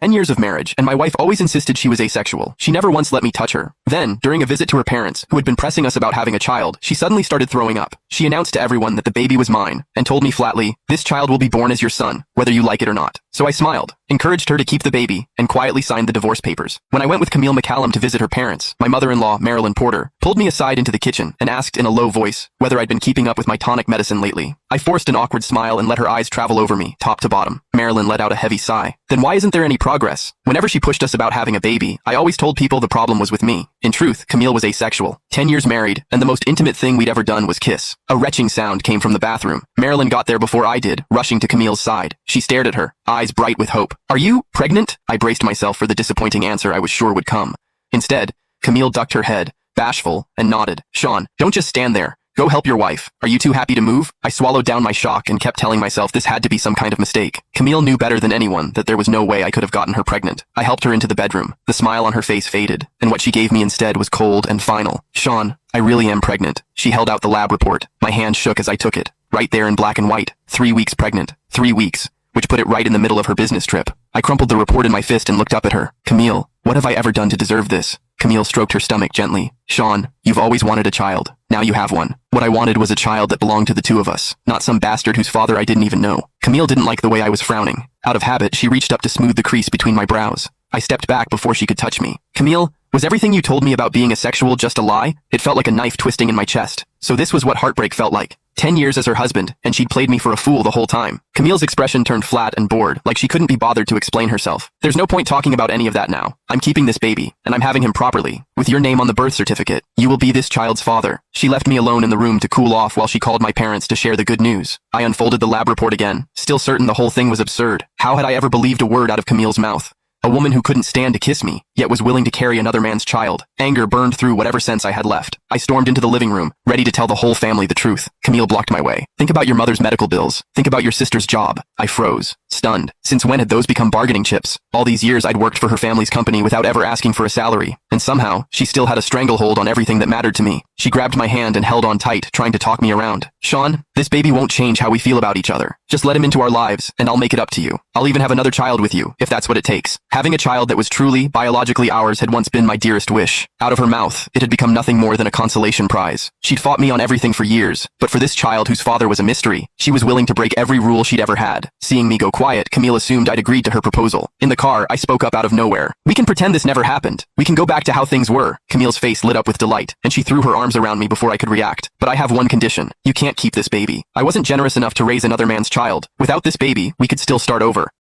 10 years of marriage, and my wife always insisted she was asexual. She never once let me touch her. Then, during a visit to her parents, who had been pressing us about having a child, she suddenly started throwing up. She announced to everyone that the baby was mine, and told me flatly, "This child will be born as your son, whether you like it or not." So I smiled, encouraged her to keep the baby, and quietly signed the divorce papers. When I went with Camille McCallum to visit her parents, my mother-in-law, Marilyn Porter, pulled me aside into the kitchen and asked in a low voice whether I'd been keeping up with my tonic medicine lately. I forced an awkward smile and let her eyes travel over me, top to bottom. Marilyn let out a heavy sigh. "Then why isn't there any progress?" Whenever she pushed us about having a baby, I always told people the problem was with me. In truth, Camille was asexual. 10 years married, and the most intimate thing we'd ever done was kiss. A retching sound came from the bathroom. Marilyn got there before I did, rushing to Camille's side. She stared at her, eyes bright with hope. "Are you pregnant?" I braced myself for the disappointing answer I was sure would come. Instead, Camille ducked her head, bashful, and nodded. "Sean, don't just stand there. Go help your wife. Are you too happy to move?" I swallowed down my shock and kept telling myself this had to be some kind of mistake. Camille knew better than anyone that there was no way I could have gotten her pregnant. I helped her into the bedroom. The smile on her face faded, and what she gave me instead was cold and final. "Sean, I really am pregnant." She held out the lab report. My hand shook as I took it. Right there in black and white. 3 weeks pregnant. 3 weeks. Which put it right in the middle of her business trip. I crumpled the report in my fist and looked up at her. "Camille, what have I ever done to deserve this?" Camille stroked her stomach gently. "Sean, you've always wanted a child. Now you have one. What I wanted was a child that belonged to the two of us, not some bastard whose father I didn't even know." Camille didn't like the way I was frowning. Out of habit, she reached up to smooth the crease between my brows. I stepped back before she could touch me. "Camille, was everything you told me about being asexual just a lie?" It felt like a knife twisting in my chest. So this was what heartbreak felt like. 10 years as her husband, and she'd played me for a fool the whole time. Camille's expression turned flat and bored, like she couldn't be bothered to explain herself. "There's no point talking about any of that now. I'm keeping this baby, and I'm having him properly. With your name on the birth certificate, you will be this child's father." She left me alone in the room to cool off while she called my parents to share the good news. I unfolded the lab report again, still certain the whole thing was absurd. How had I ever believed a word out of Camille's mouth? A woman who couldn't stand to kiss me, yet was willing to carry another man's child. Anger burned through whatever sense I had left. I stormed into the living room, ready to tell the whole family the truth. Camille blocked my way. "Think about your mother's medical bills. Think about your sister's job." I froze, stunned. Since when had those become bargaining chips? All these years I'd worked for her family's company without ever asking for a salary. And somehow, she still had a stranglehold on everything that mattered to me. She grabbed my hand and held on tight, trying to talk me around. "Sean, this baby won't change how we feel about each other. Just let him into our lives, and I'll make it up to you. I'll even have another child with you, if that's what it takes." Having a child that was truly, biologically ours had once been my dearest wish. Out of her mouth, it had become nothing more than a consolation prize. She'd fought me on everything for years, but for this child whose father was a mystery, she was willing to break every rule she'd ever had. Seeing me go quiet, Camille assumed I'd agreed to her proposal. In the car, I spoke up out of nowhere. "We can pretend this never happened. We can go back to how things were." Camille's face lit up with delight, and she threw her arms around me before I could react. "But I have one condition. You can't keep this baby. I wasn't generous enough to raise another man's child. Without this baby, we could still start over."